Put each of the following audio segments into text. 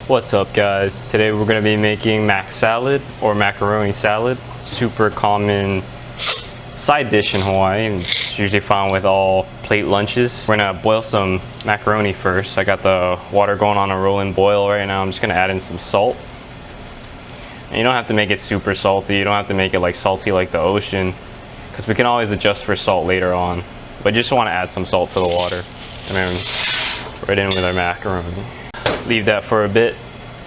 What's up, guys? Today we're going to be making mac salad or macaroni salad. Super common side dish in Hawaii, and it's usually found with all plate lunches. We're going to boil some macaroni first. I got the water going on a rolling boil right now. I'm just going to add in some salt. And you don't have to make it super salty. You don't have to make it like salty like the ocean, because we can always adjust for salt later on. But you just want to add some salt to the water. And then right in with our macaroni. Leave that for a bit,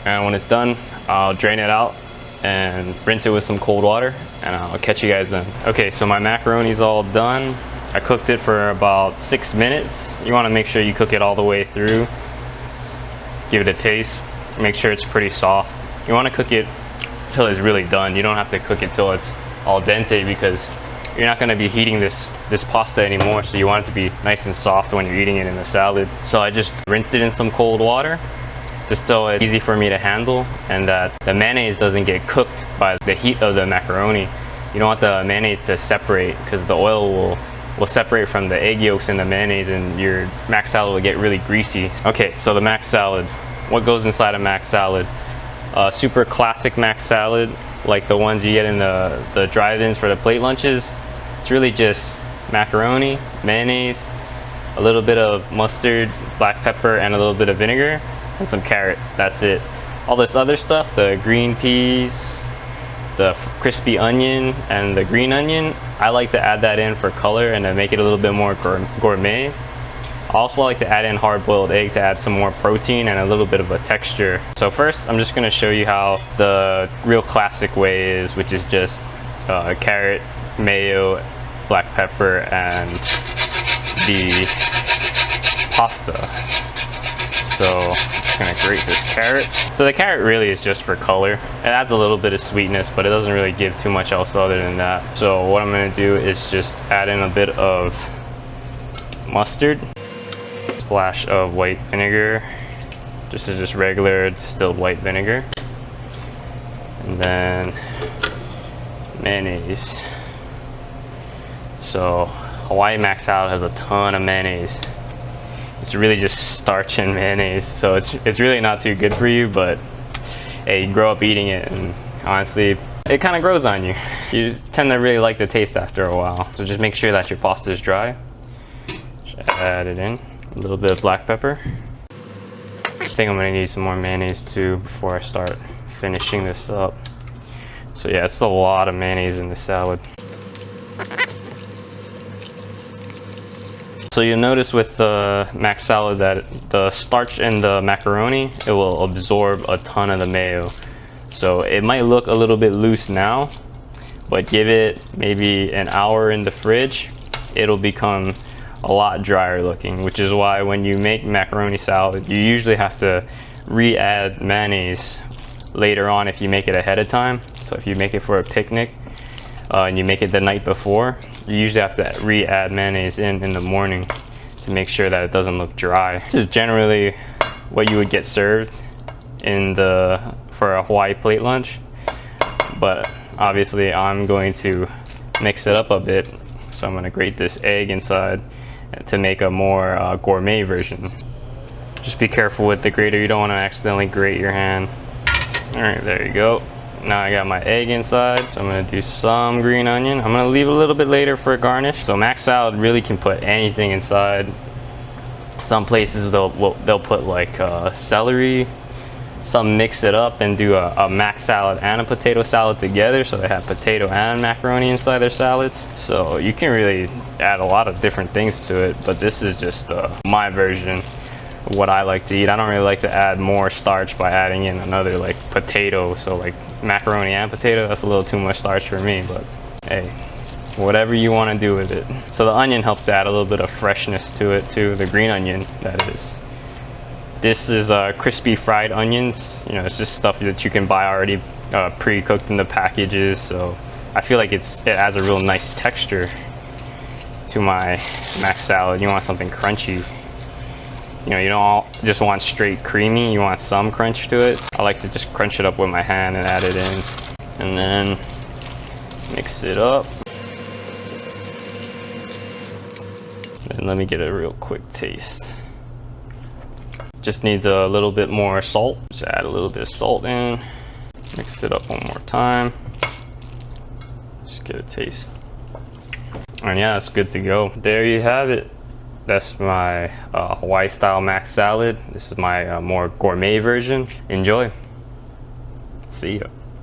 and when it's done, I'll drain it out and rinse it with some cold water, and I'll catch you guys then. Okay, so my macaroni's all done. I cooked it for about 6 minutes. You want to make sure you cook it all the way through. Give it a taste. Make sure it's pretty soft. You want to cook it till it's really done. You don't have to cook it till it's al dente, because you're not going to be heating this pasta anymore, so you want it to be nice and soft when you're eating it in the salad. So I just rinsed it in some cold water, just so it's easy for me to handle and that the mayonnaise doesn't get cooked by the heat of the macaroni. You don't want the mayonnaise to separate, because the oil will separate from the egg yolks in the mayonnaise, and your mac salad will get really greasy. Okay, so the mac salad. What goes inside a mac salad? Super classic mac salad, like the ones you get in the drive-ins for the plate lunches. It's really just macaroni, mayonnaise, a little bit of mustard, black pepper, and a little bit of vinegar, and some carrot. That's it. All this other stuff, the green peas, the crispy onion, and the green onion, I like to add that in for color and to make it a little bit more gourmet. I also like to add in hard-boiled egg to add some more protein and a little bit of a texture. So first, I'm just going to show you how the real classic way is, which is just carrot, mayo, black pepper, and the pasta. So I'm just going to grate this carrot. So the carrot really is just for color. It adds a little bit of sweetness, but it doesn't really give too much else other than that. So what I'm going to do is just add in a bit of mustard, splash of white vinegar. This is just regular distilled white vinegar, and then mayonnaise. So Hawaii mac salad has a ton of mayonnaise. It's really just starch and mayonnaise, so it's really not too good for you, but hey, you grow up eating it, and honestly it kind of grows on you. You tend to really like the taste after a while. So just make sure that your pasta is dry. Just add it in. A little bit of black pepper. I think I'm gonna need some more mayonnaise too before I start finishing this up. So yeah, it's a lot of mayonnaise in this salad. So you'll notice with the mac salad that the starch in the macaroni, it will absorb a ton of the mayo. So it might look a little bit loose now, but give it maybe an hour in the fridge, it'll become a lot drier looking, which is why when you make macaroni salad, you usually have to re-add mayonnaise later on if you make it ahead of time. So if you make it for a picnic and you make it the night before, you usually have to re-add mayonnaise in the morning to make sure that it doesn't look dry. This is generally what you would get served for a Hawaii plate lunch, but obviously I'm going to mix it up a bit. So I'm going to grate this egg inside to make a more gourmet version. Just be careful with the grater, you don't want to accidentally grate your hand. Alright, there you go. Now I got my egg inside, so I'm going to do some green onion. I'm going to leave a little bit later for a garnish. So mac salad really can put anything inside. Some places they'll put like celery. Some mix it up and do a mac salad and a potato salad together, so they have potato and macaroni inside their salads. So you can really add a lot of different things to it, but this is just my version of what I like to eat. I don't really like to add more starch by adding in another like potato, so like macaroni and potato, that's a little too much starch for me, but hey, whatever you want to do with it. So the onion helps to add a little bit of freshness to it too, the green onion that is. This is crispy fried onions. You know, it's just stuff that you can buy already pre-cooked in the packages. So I feel like it adds a real nice texture to my mac salad. You want something crunchy. You know, you don't just want straight creamy. You want some crunch to it. I like to just crunch it up with my hand and add it in, and then mix it up. And let me get a real quick taste. Just needs a little bit more salt. Just add a little bit of salt in. Mix it up one more time. Just get a taste. And yeah, it's good to go. There you have it. That's my Hawaii style mac salad. This is my more gourmet version. Enjoy. See ya.